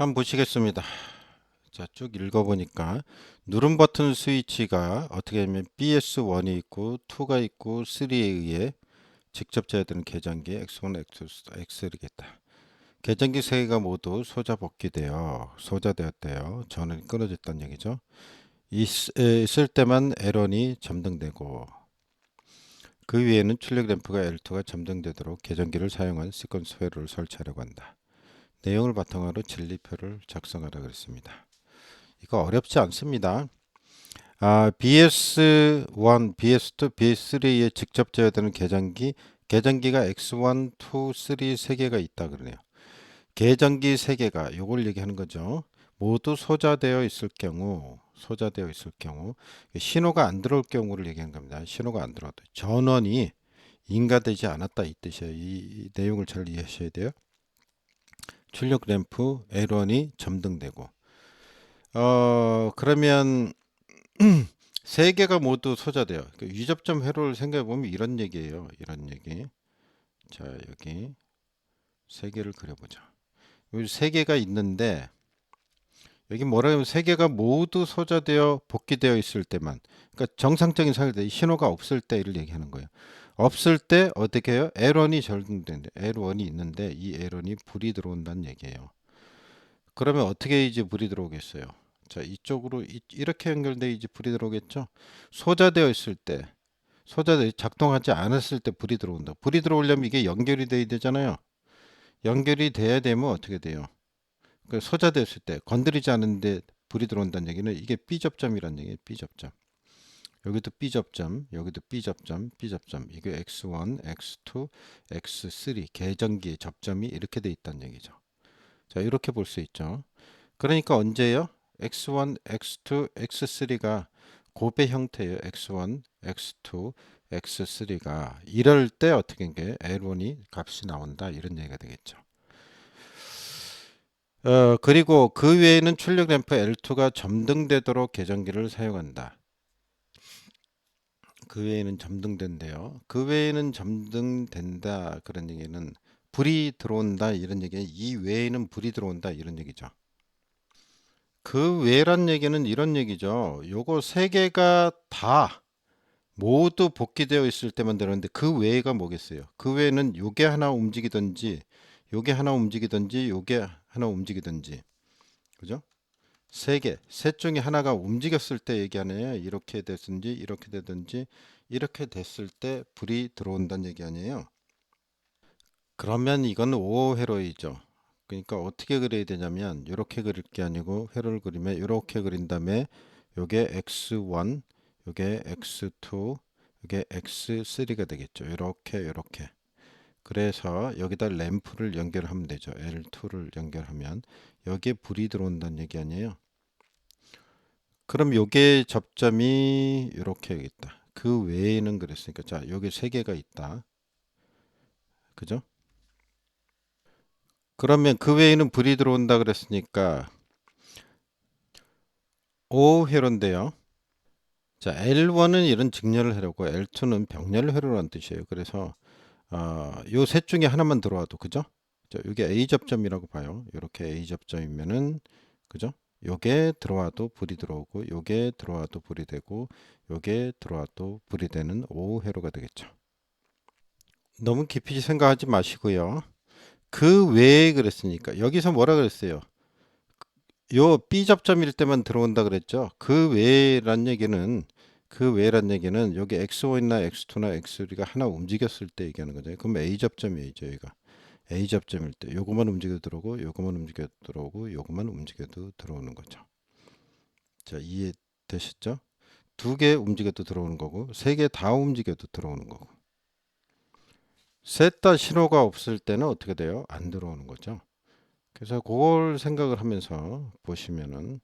한번 보시겠습니다. 자, 쭉 읽어보니까 누름 버튼 스위치가 어떻게 하면 BS1이 있고 2가 있고 3에 의해 직접 제어되는 계전기 X1, X2, X3겠다. 계전기 3개가 모두 소자 복귀되어 소자되었대요. 전원이 끊어졌다는 얘기죠. 있을 때만 L1이 점등되고 그 위에는 출력 램프가 L2가 점등되도록 계전기를 사용한 시퀀스 회로를 설치하려고 한다. 내용을 바탕으로 진리표를 작성하라 그랬습니다. 이거 어렵지 않습니다. BS1, BS2, BS3에 직접 제어되는 계전기가 X1, 2, 3, 3개가 있다 그러네요. 계전기 3개가 요걸 얘기하는 거죠. 모두 소자되어 있을 경우 신호가 안 들어올 경우를 얘기하는 겁니다. 신호가 안 들어와도 전원이 인가되지 않았다 이 뜻이에요. 이 내용을 잘 이해하셔야 돼요. 출력 램프 L1이 점등되고 그러면 세 개가 모두 소자돼요. 그 위접점 회로를 생각해 보면 이런 얘기예요. 이런 얘기. 자, 여기 세 개를 그려보자. 여기 세 개가 있는데 여기 뭐라 하면 세 개가 모두 소자되어 복귀되어 있을 때만, 그러니까 정상적인 상태 때 신호가 없을 때를 얘기하는 거예요. 없을 때 어떻게 해요? L1이 적용되는데 L1이 있는데 이 L1이 불이 들어온다는 얘기예요. 그러면 어떻게 이제 불이 들어오겠어요? 자, 이쪽으로 이렇게 연결돼 이제 불이 들어오겠죠? 소자되어 있을 때, 소자되어 작동하지 않았을 때 불이 들어온다. 불이 들어오려면 이게 연결이 돼야 되잖아요. 연결이 돼야 되면 어떻게 돼요? 그 소자되었을 때 건드리지 않는데 불이 들어온다는 얘기는 이게 B접점이라는 얘기예요. B접점. 여기도 B접점, 여기도 B접점, B접점. 이게 X1, X2, X3 계전기의 접점이 이렇게 돼 있다는 얘기죠. 자, 이렇게 볼 수 있죠. 그러니까 언제요? X1, X2, X3가 곱의 형태예요. X1, X2, X3가 이럴 때 어떻게 게 L1이 값이 나온다 이런 얘기가 되겠죠. 그리고 그 외에는 출력 램프 L2가 점등되도록 계전기를 사용한다. 그 외에는 점등된대요. 그 외에는 점등된다 그런 얘기는 불이 들어온다 이런 얘기는 이 외에는 불이 들어온다 이런 얘기죠. 그 외란 얘기는 이런 얘기죠. 요거 세 개가 다 모두 복귀되어 있을 때만 되는데 그 외가 뭐겠어요? 그 외에는 요게 하나 움직이든지 요게 하나 움직이든지 요게 하나 움직이든지 그죠? 셋 중에 하나가 움직였을 때 얘기하네요. 이렇게 됐든지 이렇게 되든지 이렇게 됐을 때 불이 들어온다는 얘기 아니에요. 그러면 이건 5회로이죠. 그러니까 어떻게 그려야 되냐면 이렇게 그릴 게 아니고 회로를 그리면 이렇게 그린 다음에 요게 x1, 요게 x2, 요게 x3가 되겠죠. 이렇게. 그래서 여기다 램프를 연결하면 되죠. L2를 연결하면 여기에 불이 들어온다는 얘기 아니에요. 그럼 요게 접점이 이렇게 있다. 그 외에는 그랬으니까 자, 요게 세 개가 있다. 그죠? 그러면 그 외에는 불이 들어온다 그랬으니까 5회로인데요. 자, L1은 이런 직렬을 회로고 L2는 병렬 회로라는 뜻이에요. 그래서 요 셋 중에 하나만 들어와도 그죠? 자, 이게 A 접점이라고 봐요. 이렇게 A 접점이면은 그죠? 요게 들어와도 불이 들어오고 요게 들어와도 불이 되고 요게 들어와도 불이 되는 5회로가 되겠죠. 너무 깊이 생각하지 마시고요. 그 외에 그랬으니까 여기서 뭐라 그랬어요? 요 B 접점일 때만 들어온다 그랬죠. 그 외란 얘기는 여기 X1이나 X2나 X3가 하나 움직였을 때 얘기하는 거죠. 그럼 A 접점이죠, 여기가. A 접점일 때 요것만 움직여도 들어오고 요것만 움직여도 들어오고 요것만 움직여도 들어오는 거죠. 자, 이해되셨죠? 두 개 움직여도 들어오는 거고 세 개 다 움직여도 들어오는 거고. 셋 다 신호가 없을 때는 어떻게 돼요? 안 들어오는 거죠. 그래서 그걸 생각을 하면서 보시면은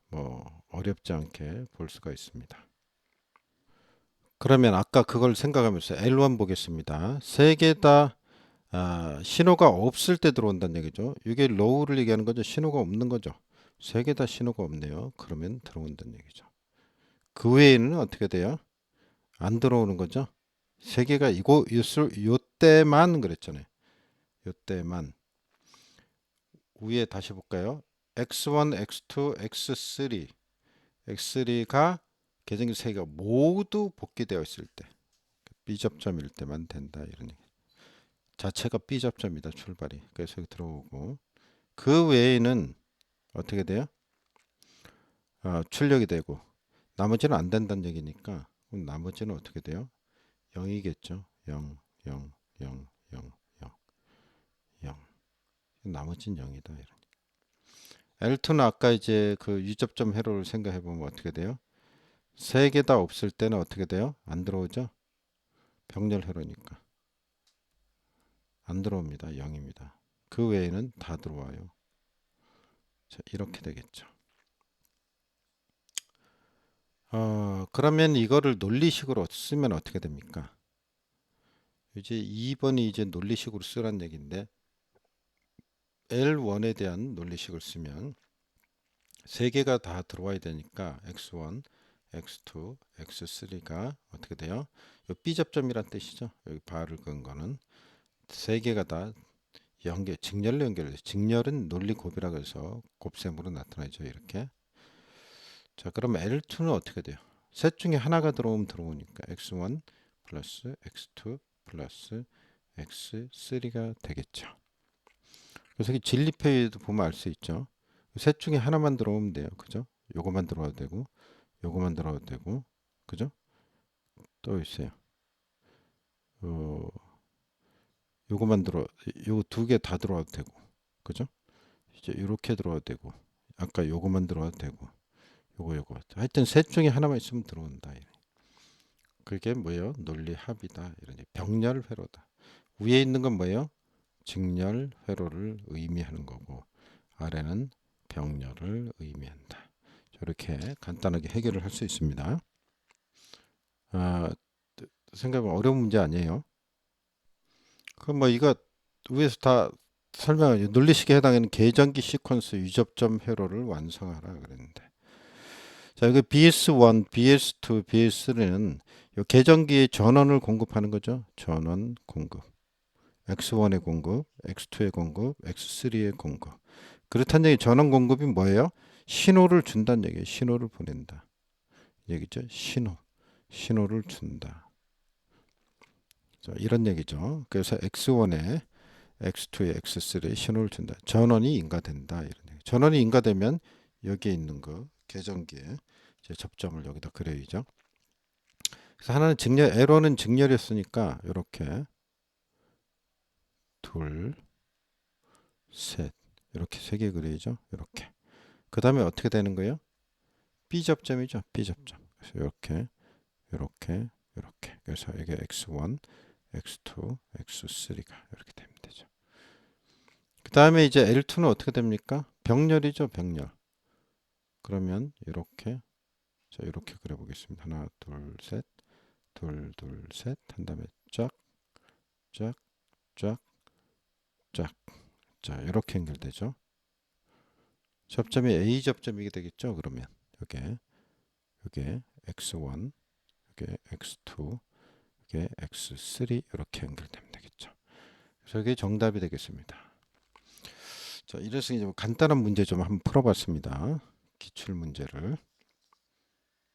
뭐 어렵지 않게 볼 수가 있습니다. 그러면 아까 그걸 생각하면서 L1 보겠습니다. 세 개 다 신호가 없을 때 들어온다는 얘기죠. 이게 로우를 얘기하는 거죠. 신호가 없는 거죠. 세 개 다 신호가 없네요. 그러면 들어온다는 얘기죠. 그 외에는 어떻게 돼요? 안 들어오는 거죠. 세 개가 요때만 그랬잖아요. 요때만 위에 다시 볼까요? x1, x2, x3, x3가 계정기 3개가 모두 복귀되어 있을 때 B접점일 때만 된다 이런 얘기. 자체가 B접점이다 출발이. 그래서 여기 들어오고 그 외에는 어떻게 돼요? 출력이 되고 나머지는 안 된다는 얘기니까 그럼 나머지는 어떻게 돼요? 0이겠죠. 0, 0, 0, 0, 0, 0. 나머지는 0이다. 이런. L2는 아까 이제 그 유접점 회로를 생각해 보면 어떻게 돼요? 세 개 다 없을 때는 어떻게 돼요? 안 들어오죠? 병렬 회로니까. 안 들어옵니다. 0입니다. 그 외에는 다 들어와요. 자, 이렇게 되겠죠. 그러면 이거를 논리식으로 쓰면 어떻게 됩니까? 이제 2번이 이제 논리식으로 쓰란 얘기인데 L1에 대한 논리식을 쓰면 세 개가 다 들어와야 되니까 x1, x2, x3가 어떻게 돼요? 이 B접점이란 뜻이죠. 여기 바를 그은 거는 세 개가 다 연결, 직렬로 연결돼요. 직렬은 논리 곱이라고 해서 곱셈으로 나타나죠. 이렇게. 자, 그럼 L2는 어떻게 돼요? 셋 중에 하나가 들어오면 들어오니까 x1 플러스 x2 플러스 x3가 되겠죠. 그래서 이 진리표에도 보면 알 수 있죠. 셋 중에 하나만 들어오면 돼요. 그죠? 요거만 들어와도 되고 요거만 들어와도 되고 그죠? 또 있어요. 요거만 들어 요 두 개 다 들어와도 되고 그죠? 이제 요렇게 들어와도 되고 아까 요거만 들어와도 되고 요거 하여튼 셋 중에 하나만 있으면 들어온다. 그게 뭐예요? 논리 합이다. 이런 병렬 회로다. 위에 있는 건 뭐예요? 직렬 회로를 의미하는 거고 아래는 병렬을 의미한다. 이렇게 간단하게 해결을 할 수 있습니다. 생각해보면 어려운 문제 아니에요. 그럼 뭐 이거 위에서 다 설명하죠. 논리식에 해당하는 계전기 시퀀스 유접점 회로를 완성하라 그랬는데 자 여기 BS1, BS2, BS3는 이 계전기의 전원을 공급하는 거죠. 전원 공급. X1의 공급, X2의 공급, X3의 공급. 그렇다는 얘기 전원 공급이 뭐예요? 신호를 준다는 얘기예요. 신호를 보낸다. 얘기죠. 신호를 준다. 자, 이런 얘기죠. 그래서 X1에 X2에 X3에 신호를 준다. 전원이 인가된다. 이런 얘기. 전원이 인가되면 여기에 있는 거 계전기에 이제 접점을 여기다 그려야죠. 그래서 하나는 직렬, L1은 직렬이었으니까 이렇게 둘, 셋 이렇게 세 개 그려야죠. 이렇게. 그 다음에 어떻게 되는 거예요? B접점이죠. B접점. 그래서 이렇게. 그래서 이게 X1, X2, X3가 이렇게 되면 되죠. 그 다음에 이제 L2는 어떻게 됩니까? 병렬이죠. 병렬. 그러면 이렇게 그려보겠습니다. 하나, 둘, 셋, 한 다음에 쫙, 쫙, 쫙, 쫙. 자, 이렇게 연결되죠. 접점이 A 접점이게 되겠죠. 그러면 요게 X1, 요게 X2, 요게 X3 이렇게 연결되면 되겠죠. 그래서 이게 정답이 되겠습니다. 자, 이래서 이제 간단한 문제 좀 한번 풀어봤습니다. 기출 문제를.